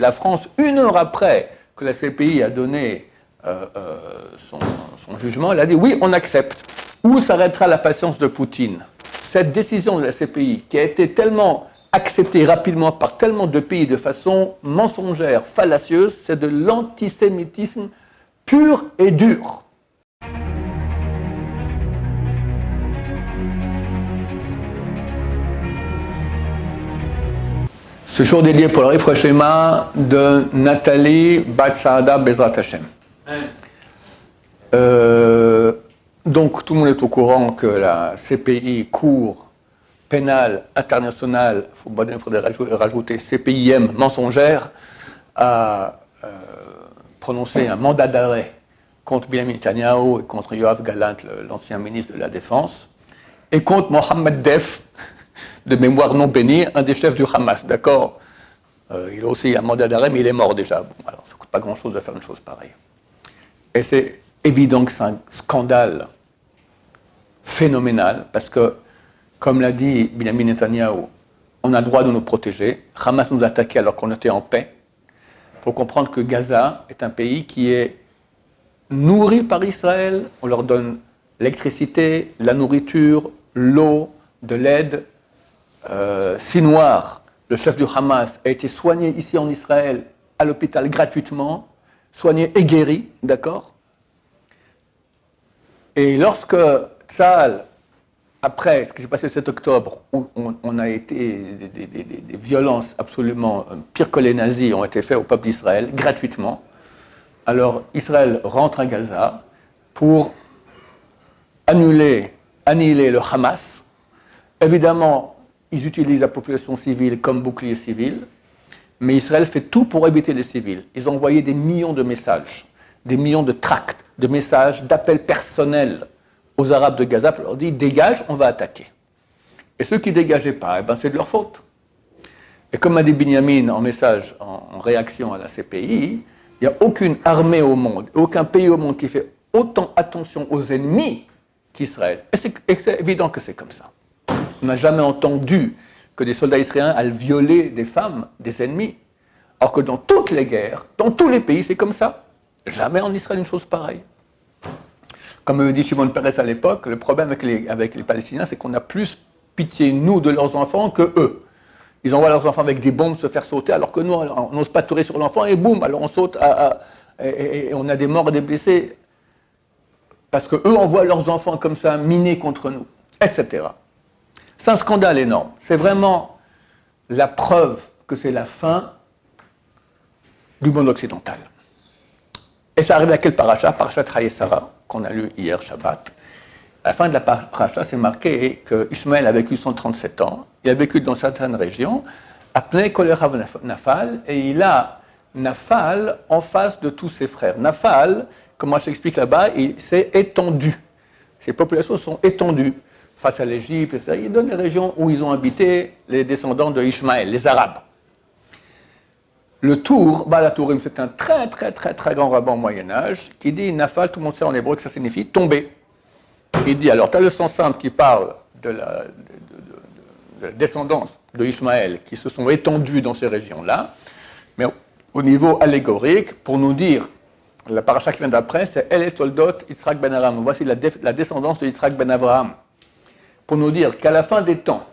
La France, 1 heure après que la CPI a donné son jugement, elle a dit oui, on accepte. Où s'arrêtera la patience de Poutine? Cette décision de la CPI, qui a été tellement acceptée rapidement par tellement de pays de façon mensongère, fallacieuse, c'est de l'antisémitisme pur et dur. Ce jour dédié pour le Rifra Shema de Nathalie Bat-Saada Bezrat Hashem. Donc tout le monde est au courant que la CPI, Cour pénale internationale, il faudrait rajouter CPIM mensongère, a prononcé un mandat d'arrêt contre Benjamin Netanyahu et contre Yoav Gallant, l'ancien ministre de la Défense, et contre Mohamed Def, de mémoire non bénie, un des chefs du Hamas, d'accord. Il a aussi un mandat d'arrêt, mais il est mort déjà. Bon, alors ça ne coûte pas grand-chose de faire une chose pareille. Et c'est évident que c'est un scandale phénoménal, parce que, comme l'a dit Benjamin Netanyahu, on a le droit de nous protéger. Hamas nous a attaqués alors qu'on était en paix. Il faut comprendre que Gaza est un pays qui est nourri par Israël. On leur donne l'électricité, la nourriture, l'eau, de l'aide. Sinwar, le chef du Hamas, a été soigné ici en Israël, à l'hôpital, gratuitement, soigné et guéri, d'accord? Et lorsque Tzahal, après ce qui s'est passé le 7 octobre, on a été des violences absolument pires que les nazis ont été faites au peuple d'Israël, gratuitement, alors Israël rentre à Gaza pour annihiler le Hamas. Évidemment, ils utilisent la population civile comme bouclier civil, mais Israël fait tout pour éviter les civils. Ils ont envoyé des millions de messages, des millions de tracts, de messages, d'appels personnels aux Arabes de Gaza pour leur dire « dégage, on va attaquer ». Et ceux qui ne dégageaient pas, c'est de leur faute. Et comme a dit Binyamin en message, en réaction à la CPI, il n'y a aucune armée au monde, aucun pays au monde qui fait autant attention aux ennemis qu'Israël. Et c'est évident que c'est comme ça. On n'a jamais entendu que des soldats israéliens aillent violer des femmes, des ennemis. Alors que dans toutes les guerres, dans tous les pays, c'est comme ça. Jamais en Israël une chose pareille. Comme me dit Shimon Peres à l'époque, le problème avec les Palestiniens, c'est qu'on a plus pitié, nous, de leurs enfants que eux. Ils envoient leurs enfants avec des bombes se faire sauter, alors que nous, on n'ose pas tirer sur l'enfant, et boum, alors on saute, et on a des morts et des blessés. Parce qu'eux envoient leurs enfants comme ça, minés contre nous, etc. C'est un scandale énorme. C'est vraiment la preuve que c'est la fin du monde occidental. Et ça arrive à quel paracha? Parashat Hayesara, qu'on a lu hier, Shabbat. À la fin de la paracha, c'est marqué que Ishmaël a vécu 137 ans. Il a vécu dans certaines régions, appelé Kolerav Nafal, et il a Nafal en face de tous ses frères. Nafal, comme moi j'explique là-bas, il s'est étendu. Ces populations sont étendues face à l'Égypte, etc. Il donne les régions où ils ont habité les descendants de Ishmaël, les Arabes. Le Tour, Baal HaTourim, c'est un très grand rabbin au Moyen-Âge qui dit Nafal, tout le monde sait en hébreu que ça signifie tomber. Il dit alors, tu as le sens simple qui parle de la descendance de Ishmaël qui se sont étendus dans ces régions-là, mais au niveau allégorique, pour nous dire, la paracha qui vient d'après, c'est El et Toldot Yitzhak ben Avraham. Voici la descendance de Yitzhak ben Avraham. Pour nous dire qu'à la fin des temps,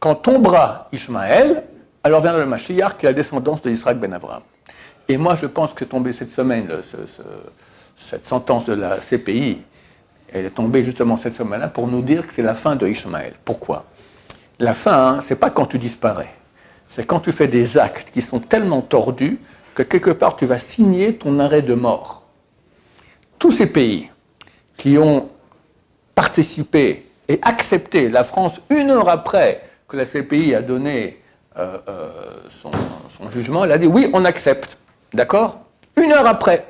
quand tombera Ishmaël, alors viendra le Mashiach, qui est la descendance de Yitzhak ben Avraham. Et moi, je pense que tombée cette semaine, cette sentence de la CPI, elle est tombée justement cette semaine-là pour nous dire que c'est la fin de Ishmaël. Pourquoi? La fin, c'est pas quand tu disparais. C'est quand tu fais des actes qui sont tellement tordus que quelque part tu vas signer ton arrêt de mort. Tous ces pays qui ont participé et accepté la France 1 heure après que la CPI a donné son jugement, elle a dit oui, on accepte. D'accord? 1 heure après.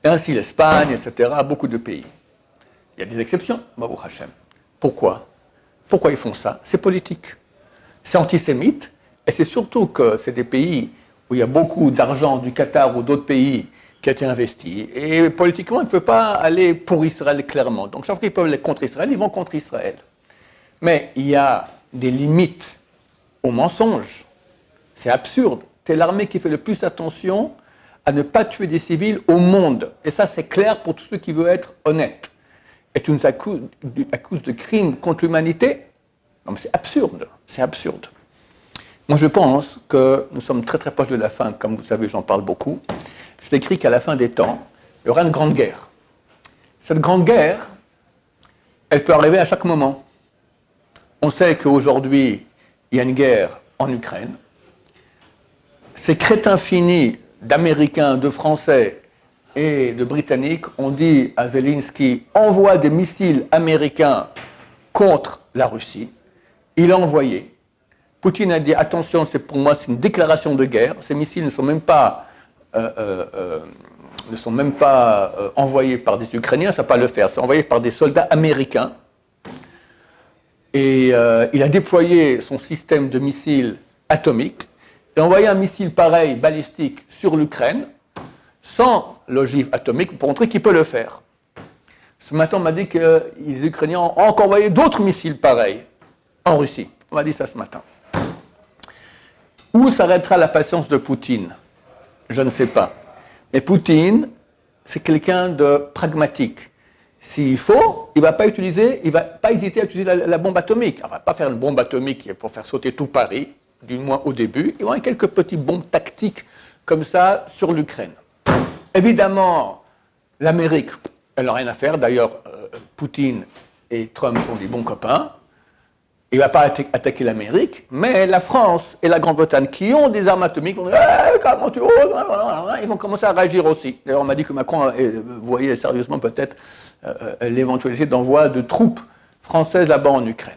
Et ainsi l'Espagne, etc., beaucoup de pays. Il y a des exceptions, Baruch Hashem. Pourquoi? Pourquoi ils font ça? C'est politique. C'est antisémite, et c'est surtout que c'est des pays où il y a beaucoup d'argent du Qatar ou d'autres pays qui a été investi. Et politiquement, ils ne peuvent pas aller pour Israël clairement. Donc chaque fois qu'ils peuvent aller contre Israël, ils vont contre Israël. Mais il y a des limites au mensonge. C'est absurde. c'est l'armée qui fait le plus attention à ne pas tuer des civils au monde. Et ça, c'est clair pour tous ceux qui veulent être honnêtes. Et tu nous accuses de crimes contre l'humanité? Non, mais c'est absurde. C'est absurde. Moi, je pense que nous sommes très très proches de la fin. Comme vous savez, j'en parle beaucoup. C'est écrit qu'à la fin des temps, il y aura une grande guerre. Cette grande guerre, elle peut arriver à chaque moment. On sait qu'aujourd'hui, il y a une guerre en Ukraine. Ces crétins finis d'Américains, de Français et de Britanniques ont dit à Zelensky « envoie des missiles américains contre la Russie ». Il a envoyé. Poutine a dit « attention, pour moi, c'est une déclaration de guerre. Ces missiles ne sont même pas, envoyés par des Ukrainiens, ça ne va pas le faire. C'est envoyé par des soldats américains. » Et il a déployé son système de missiles atomiques. Il a envoyé un missile pareil, balistique, sur l'Ukraine, sans l'ogive atomique, pour montrer qu'il peut le faire. Ce matin, on m'a dit que les Ukrainiens ont encore envoyé d'autres missiles pareils en Russie. On m'a dit ça ce matin. Où s'arrêtera la patience de Poutine? Je ne sais pas. Mais Poutine, c'est quelqu'un de pragmatique. S'il faut, il ne va pas hésiter à utiliser la bombe atomique. Il ne va pas faire une bombe atomique pour faire sauter tout Paris, du moins au début. Il va y avoir quelques petites bombes tactiques comme ça sur l'Ukraine. Évidemment, l'Amérique, elle n'a rien à faire. D'ailleurs, Poutine et Trump sont des bons copains. Il ne va pas attaquer l'Amérique, mais la France et la Grande-Bretagne, qui ont des armes atomiques, vont dire comment tu oses, ils vont commencer à réagir aussi. D'ailleurs, on m'a dit que Macron voyait sérieusement peut-être l'éventualité d'envoi de troupes françaises là-bas en Ukraine.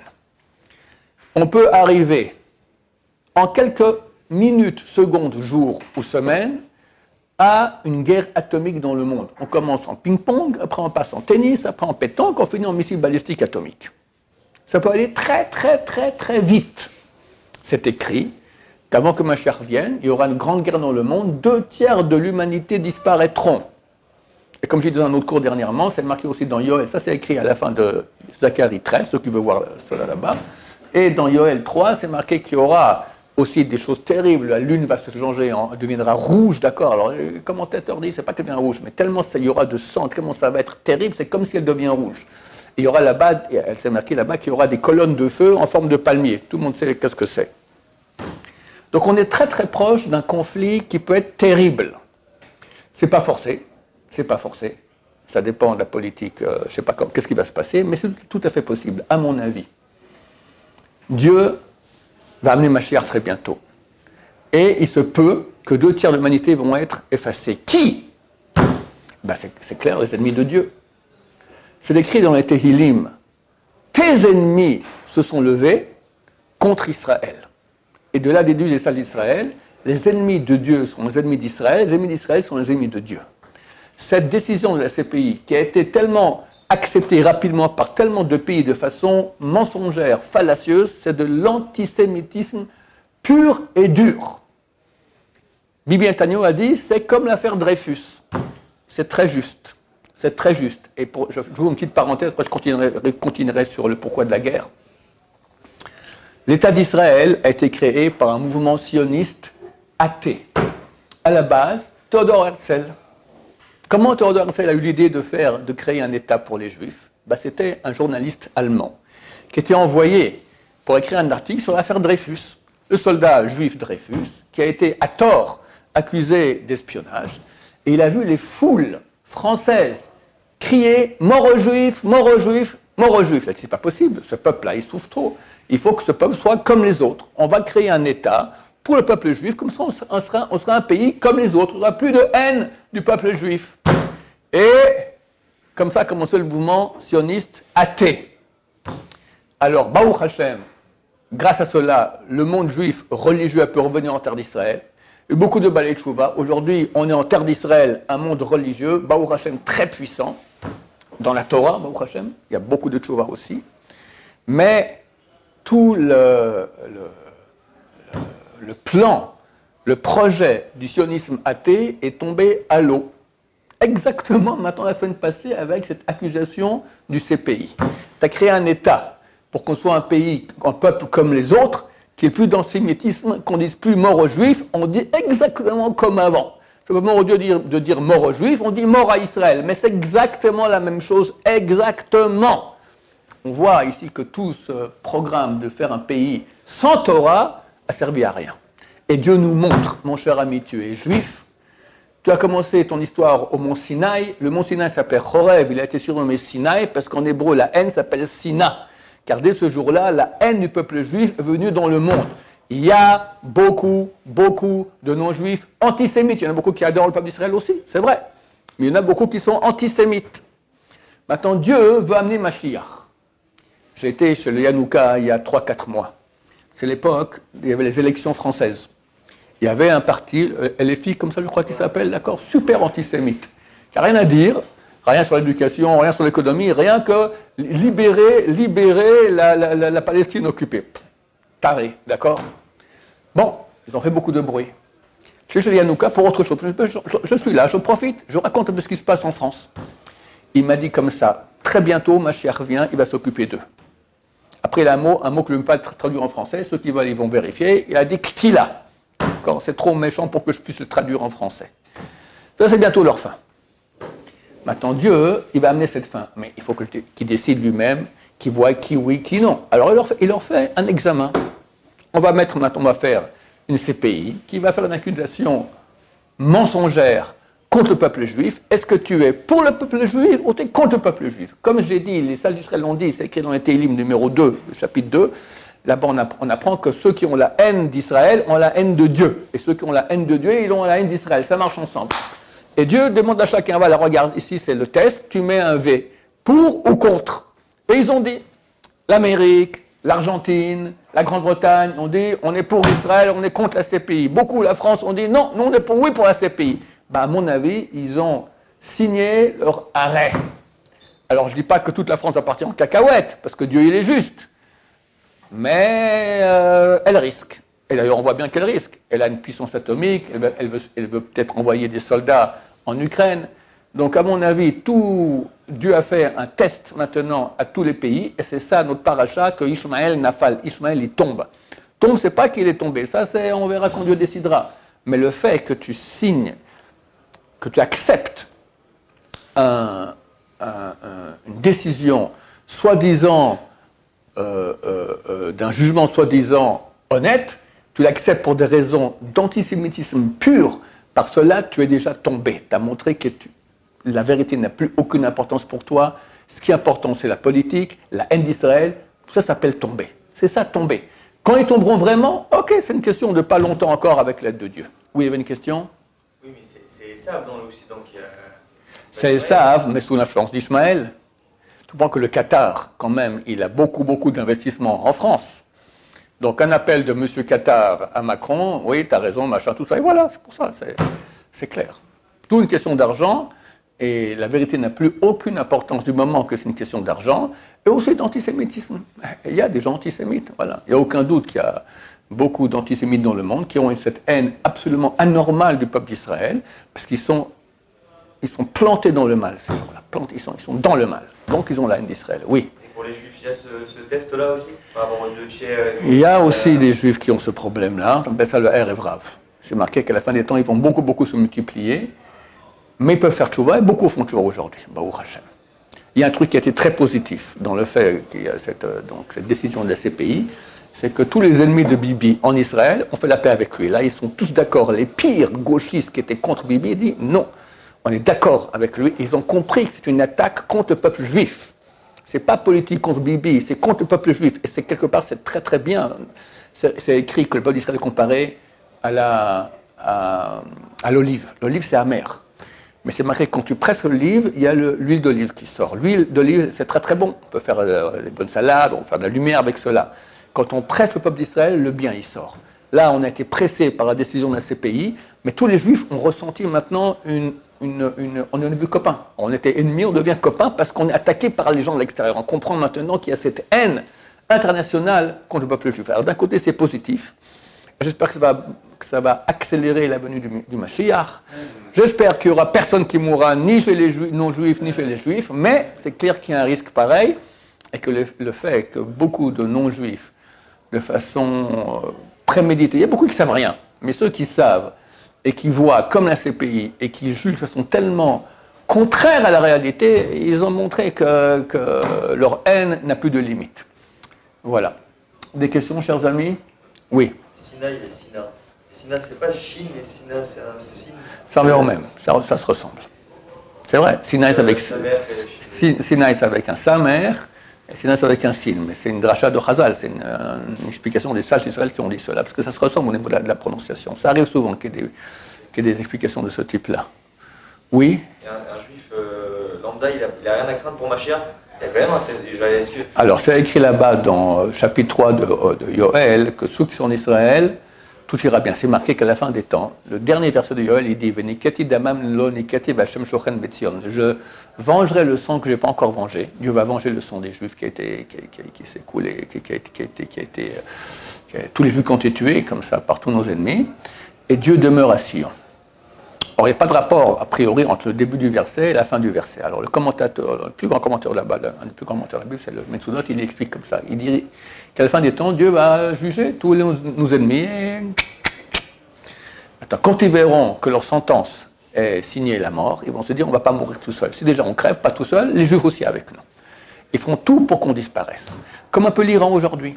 On peut arriver en quelques minutes, secondes, jours ou semaines à une guerre atomique dans le monde. On commence en ping-pong, après on passe en tennis, après en pétanque, on finit en missile balistique atomique. Ça peut aller très très très très vite. C'est écrit qu'avant que Mashiach vienne, il y aura une grande guerre dans le monde, 2/3 de l'humanité disparaîtront. Et comme j'ai dit dans un autre cours dernièrement, c'est marqué aussi dans Yoel, ça c'est écrit à la fin de Zacharie 13, ceux qui veulent voir cela là-bas, et dans Yoel 3, c'est marqué qu'il y aura aussi des choses terribles, la lune va se changer, deviendra rouge, d'accord. Alors les commentateurs disent, c'est pas qu'elle devient rouge, mais tellement il y aura de sang, tellement ça va être terrible, c'est comme si elle devient rouge. Et il y aura là-bas, elle s'est marquée là-bas qu'il y aura des colonnes de feu en forme de palmier. Tout le monde sait qu'est-ce que c'est. Donc on est très très proche d'un conflit qui peut être terrible. C'est pas forcé, c'est pas forcé. Ça dépend de la politique, je sais pas qu'est-ce qui va se passer, mais c'est tout à fait possible, à mon avis. Dieu va amener Mashiach très bientôt. Et il se peut que 2/3 de l'humanité vont être effacés. Qui? Ben c'est clair, les ennemis de Dieu. C'est écrit dans les Tehillim. Tes ennemis se sont levés contre Israël. Et de là déduisent les salles d'Israël. Les ennemis de Dieu sont les ennemis d'Israël, les ennemis d'Israël sont les ennemis de Dieu. Cette décision de la CPI, qui a été tellement acceptée rapidement par tellement de pays de façon mensongère, fallacieuse, c'est de l'antisémitisme pur et dur. Bibi Netanyahu a dit, c'est comme l'affaire Dreyfus. C'est très juste. C'est très juste. Et je vous une petite parenthèse, après je continuerai sur le pourquoi de la guerre. L'État d'Israël a été créé par un mouvement sioniste athée. À la base, Theodor Herzl. Comment Theodor Herzl a eu l'idée de créer un État pour les Juifs? C'était un journaliste allemand qui était envoyé pour écrire un article sur l'affaire Dreyfus. Le soldat juif Dreyfus, qui a été à tort accusé d'espionnage, et il a vu les foules françaises crier « mort aux Juifs, mort aux Juifs, mort aux Juifs ». C'est pas possible, ce peuple-là, il souffre trop. Il faut que ce peuple soit comme les autres. On va créer un État pour le peuple juif, comme ça on sera un pays comme les autres. Il n'y aura plus de haine du peuple juif. Et comme ça a commencé le mouvement sioniste athée. Alors, Baruch Hashem, grâce à cela, le monde juif religieux a pu revenir en terre d'Israël. Et beaucoup de balais de Tchouva. Aujourd'hui, on est en terre d'Israël, un monde religieux, Baruch Hashem très puissant. Dans la Torah, Baruch Hashem, il y a beaucoup de Tchouva aussi. Mais tout le plan, le projet du sionisme athée est tombé à l'eau. Exactement maintenant la semaine passée avec cette accusation du CPI. Tu as créé un État pour qu'on soit un pays, un peuple comme les autres, qu'il n'y ait plus d'antisémitisme, qu'on dise plus mort aux Juifs, on dit exactement comme avant. Simplement, au lieu de dire mort aux Juifs, on dit mort à Israël. Mais c'est exactement la même chose, exactement. On voit ici que tout ce programme de faire un pays sans Torah a servi à rien. Et Dieu nous montre, mon cher ami, tu es juif, tu as commencé ton histoire au mont Sinaï, le mont Sinaï s'appelle Chorev, il a été surnommé Sinaï parce qu'en hébreu la haine s'appelle Sina, car dès ce jour-là, la haine du peuple juif est venue dans le monde. Il y a beaucoup de non-juifs antisémites, il y en a beaucoup qui adorent le peuple d'Israël aussi, c'est vrai, mais il y en a beaucoup qui sont antisémites. Maintenant, Dieu veut amener Mashiach. J'ai été chez le Yanouka il y a 3-4 mois. C'est l'époque, il y avait les élections françaises. Il y avait un parti, LFI, comme ça je crois qu'il s'appelle, d'accord, super antisémite. Il n'y a rien à dire, rien sur l'éducation, rien sur l'économie, rien que libérer la Palestine occupée. Taré, d'accord? Bon, ils ont fait beaucoup de bruit. Je suis chez le Yanouka pour autre chose. Je suis là, je profite, je raconte un peu ce qui se passe en France. Il m'a dit comme ça, très bientôt, Mashiach revient, il va s'occuper d'eux. Après, il a un mot que je ne peux pas traduire en français, ceux qui veulent, ils vont vérifier. Il a dit Ktila. C'est trop méchant pour que je puisse le traduire en français. Ça, c'est bientôt leur fin. Maintenant, Dieu, il va amener cette fin. Mais il faut qu'il décide lui-même, qu'il voit qui oui, qui non. Alors, il leur fait un examen. On va faire une CPI qui va faire une accusation mensongère contre le peuple juif. Est-ce que tu es pour le peuple juif ou tu es contre le peuple juif? Comme je l'ai dit, les sages d'Israël l'ont dit, c'est écrit dans les Télim numéro 2, chapitre 2. Là-bas, on apprend que ceux qui ont la haine d'Israël ont la haine de Dieu. Et ceux qui ont la haine de Dieu, ils ont la haine d'Israël. Ça marche ensemble. Et Dieu demande à chacun, voilà, regarde, ici c'est le test, tu mets un V. Pour ou contre? Et ils ont dit, l'Amérique, l'Argentine, la Grande-Bretagne, ont dit, on est pour Israël, on est contre la CPI. Beaucoup, la France, ont dit, non, nous on est pour la CPI. Ben, à mon avis, ils ont signé leur arrêt. Alors, je ne dis pas que toute la France appartient en cacahuète, parce que Dieu, il est juste. Mais elle risque. Et d'ailleurs, on voit bien qu'elle risque. Elle a une puissance atomique, elle veut peut-être envoyer des soldats en Ukraine. Donc, à mon avis, Dieu a fait un test maintenant à tous les pays, et c'est ça notre paracha, que Ishmaël nafal. Ishmaël, il tombe. Tombe, c'est pas qu'il est tombé. Ça, on verra quand Dieu décidera. Mais le fait que tu signes, que tu acceptes une décision soi-disant d'un jugement soi-disant honnête, tu l'acceptes pour des raisons d'antisémitisme pur, par cela tu es déjà tombé. Tu as montré que la vérité n'a plus aucune importance pour toi. Ce qui est important, c'est la politique, la haine d'Israël. Tout ça s'appelle tomber. C'est ça, tomber. Quand ils tomberont vraiment, ok, c'est une question de pas longtemps encore avec l'aide de Dieu. Oui, il y avait une question? Oui, mais c'est Esav dans l'Occident qui a... C'est Esav, mais sous l'influence d'Ishmaël. Tu vois que le Qatar, quand même, il a beaucoup d'investissements en France. Donc un appel de M. Qatar à Macron, oui, tu as raison, machin, tout ça, et voilà, c'est pour ça, c'est clair. Tout une question d'argent, et la vérité n'a plus aucune importance du moment que c'est une question d'argent, et aussi d'antisémitisme. Il y a des gens antisémites, voilà. Il n'y a aucun doute qu'il y a beaucoup d'antisémites dans le monde qui ont cette haine absolument anormale du peuple d'Israël, parce qu'ils sont plantés dans le mal, ces gens-là. Ils sont dans le mal. Donc ils ont la haine d'Israël, oui. Et pour les Juifs, il y a ce test-là aussi, par rapport aux 2 tiers. Il y a aussi des Juifs qui ont ce problème-là. On appelle ça le R Evrav. C'est marqué qu'à la fin des temps, ils vont beaucoup se multiplier, mais ils peuvent faire tchouva, et beaucoup font tchouva aujourd'hui. Baruch Hashem. Il y a un truc qui a été très positif dans le fait qu'il y a cette décision de la CPI, c'est que tous les ennemis de Bibi en Israël ont fait la paix avec lui. Là, ils sont tous d'accord. Les pires gauchistes qui étaient contre Bibi disent non. On est d'accord avec lui. Ils ont compris que c'est une attaque contre le peuple juif. C'est pas politique contre Bibi, c'est contre le peuple juif. Et c'est quelque part, c'est très bien. C'est écrit que le peuple d'Israël est comparé à l'olive. L'olive, c'est amer. Mais c'est marqué que quand tu presses l'olive, il y a l'huile d'olive qui sort. L'huile d'olive, c'est très bon. On peut faire des bonnes salades, on peut faire de la lumière avec cela. Quand on presse le peuple d'Israël, le bien, il sort. Là, on a été pressé par la décision de la CPI, mais tous les Juifs ont ressenti maintenant on est devenu copains. On était ennemis, on devient copains parce qu'on est attaqué par les gens de l'extérieur. On comprend maintenant qu'il y a cette haine internationale contre le peuple juif. Alors d'un côté, c'est positif. J'espère que ça va accélérer la venue du Mashiach. J'espère qu'il n'y aura personne qui mourra ni chez les non-juifs ni chez les juifs, mais c'est clair qu'il y a un risque pareil et que le fait que beaucoup de non-juifs de façon préméditée. Il y a beaucoup qui ne savent rien, mais ceux qui savent et qui voient comme la CPI et qui jugent de façon tellement contraire à la réalité, ils ont montré que leur haine n'a plus de limite. Voilà. Des questions, chers amis? Oui. Sinaï et Sina. Sina, c'est pas Chine et Sina, c'est un signe. Ça revient au même, ça se ressemble. C'est vrai, Sinaï c'est avec un Samer, et Sinaï c'est avec un Sin. Mais c'est une dracha de Chazal, c'est une explication des sages d'Israël qui ont dit cela, parce que ça se ressemble au niveau de la prononciation. Ça arrive souvent qu'il y ait des explications de ce type-là. Oui. Et un juif lambda, il a rien à craindre pour Mashiach. Il y a quand même Alors, c'est écrit là-bas dans chapitre 3 de Yoël que ceux qui sont en Israël, tout ira bien. C'est marqué qu'à la fin des temps, le dernier verset de Yoël, il dit Venikati damam lo nikati v'Hashem shochen betzion. Je vengerai le sang que je n'ai pas encore vengé. Dieu va venger le sang des Juifs qui s'est écoulé, tous les Juifs qui ont été tués, comme ça, par tous nos ennemis. Et Dieu demeure à Sion. Or, il n'y a pas de rapport, a priori, entre le début du verset et la fin du verset. Alors, le plus grand commentateur là-bas, un des plus grands commentateurs de la Bible, c'est le Metsudot, il explique comme ça. Il dit qu'à la fin des temps, Dieu va juger tous nos ennemis. Et... Attends, quand ils verront que leur sentence est signée la mort, ils vont se dire on ne va pas mourir tout seul. Si déjà on crève, pas tout seul, les Juifs aussi avec nous. Ils feront tout pour qu'on disparaisse. Comme un peu l'Iran aujourd'hui.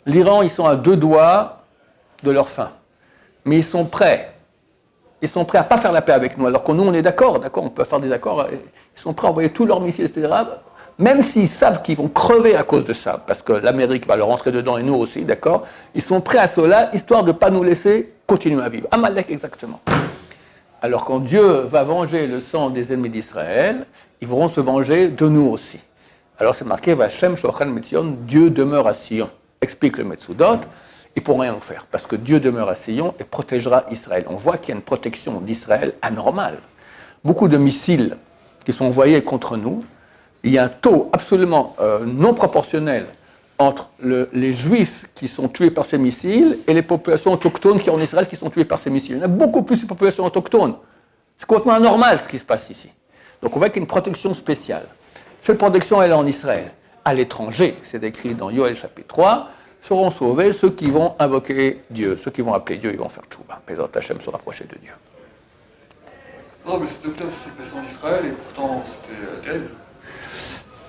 L'Iran, ils sont à 2 doigts de leur fin. Mais ils sont prêts. Ils sont prêts à ne pas faire la paix avec nous, alors que nous, on est d'accord, on peut faire des accords. Ils sont prêts à envoyer tous leurs missiles, etc. Même s'ils savent qu'ils vont crever à cause de ça, parce que l'Amérique va leur rentrer dedans et nous aussi, d'accord. Ils sont prêts à cela, histoire de ne pas nous laisser continuer à vivre. Amalek, exactement. Alors quand Dieu va venger le sang des ennemis d'Israël, ils vont se venger de nous aussi. Alors c'est marqué, Vachem Shochan Metzion, Dieu demeure à Sion. Explique le Metsudot. Ils ne pourront rien faire, parce que Dieu demeure à Sion et protégera Israël. On voit qu'il y a une protection d'Israël anormale. Beaucoup de missiles qui sont envoyés contre nous, il y a un taux absolument non proportionnel entre les Juifs qui sont tués par ces missiles et les populations autochtones qui sont en Israël qui sont tuées par ces missiles. Il y en a beaucoup plus de populations autochtones. C'est complètement anormal ce qui se passe ici. Donc on voit qu'il y a une protection spéciale. Cette protection, elle est en Israël. À l'étranger, c'est décrit dans Yoël chapitre 3, seront sauvés ceux qui vont invoquer Dieu. Ceux qui vont appeler Dieu, ils vont faire tchouva. Pézat Hachem se rapprocher de Dieu. Non, mais cette octobre s'est passé en Israël et pourtant c'était terrible.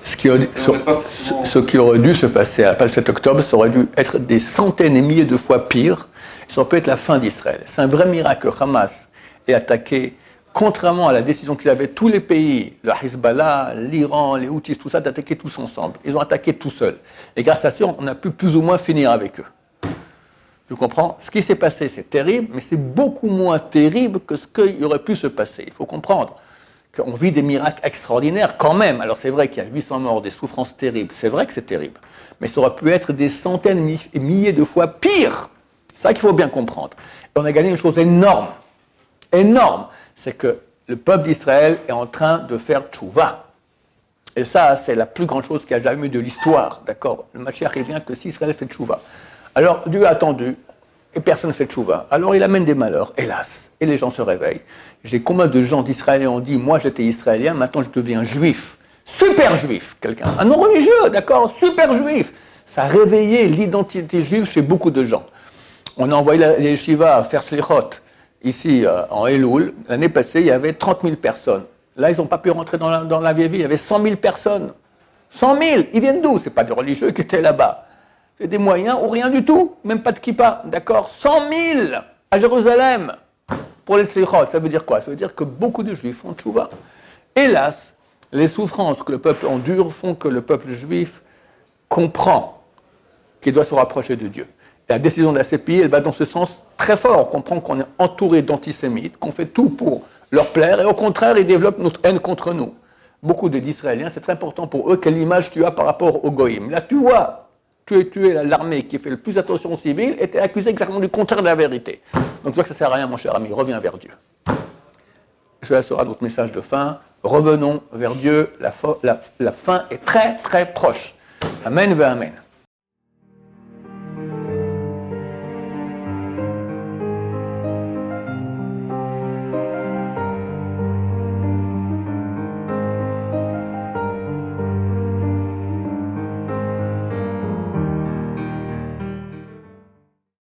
Ce qui aurait dû se passer après le 7 octobre, ça aurait dû être des centaines et milliers de fois pire. Ça aurait pu être la fin d'Israël. C'est un vrai miracle que Hamas ait attaqué, contrairement à la décision qu'ils avaient tous les pays, le Hezbollah, l'Iran, les Houthis, tout ça, d'attaquer tous ensemble. Ils ont attaqué tout seuls. Et grâce à ça, on a pu plus ou moins finir avec eux. Tu comprends? Ce qui s'est passé, c'est terrible, mais c'est beaucoup moins terrible que ce qui aurait pu se passer. Il faut comprendre qu'on vit des miracles extraordinaires quand même. Alors c'est vrai qu'il y a 800 morts, des souffrances terribles, c'est vrai que c'est terrible. Mais ça aurait pu être des centaines et milliers de fois pire. C'est ça qu'il faut bien comprendre. Et on a gagné une chose énorme. Énorme. C'est que le peuple d'Israël est en train de faire tchouva. Et ça, c'est la plus grande chose qu'il y a jamais eu de l'histoire, d'accord? Le Mashiach, il vient que si Israël fait tchouva. Alors, Dieu a attendu, et personne ne fait tchouva. Alors, il amène des malheurs, hélas, et les gens se réveillent. J'ai combien de gens d'Israéliens ont dit, moi j'étais Israélien, maintenant je deviens juif. Super juif, quelqu'un. Un non religieux, d'accord? Super juif. Ça a réveillé l'identité juive chez beaucoup de gens. On a envoyé les yeshivas faire slichot. Ici, en Elul, l'année passée, il y avait 30 000 personnes. Là, ils n'ont pas pu rentrer dans la vieille vie. Il y avait 100 000 personnes. 100 000, ils viennent d'où? Ce n'est pas des religieux qui étaient là-bas. C'est des moyens ou rien du tout. Même pas de kippa, d'accord? 100 000 à Jérusalem pour les slichot. Ça veut dire quoi? Ça veut dire que beaucoup de juifs font tchouva. Hélas, les souffrances que le peuple endure font que le peuple juif comprend qu'il doit se rapprocher de Dieu. La décision de la CPI, elle va dans ce sens très fort. On comprend qu'on est entouré d'antisémites, qu'on fait tout pour leur plaire, et au contraire, ils développent notre haine contre nous. Beaucoup d'Israéliens, c'est très important pour eux quelle image tu as par rapport aux goïms. Là, tu vois, tu es l'armée qui fait le plus attention aux civils, et tu es accusé exactement du contraire de la vérité. Donc, toi, ça ne sert à rien, mon cher ami, reviens vers Dieu. Cela sera notre message de fin. Revenons vers Dieu, la fin est très, très proche. Amen, ve amen.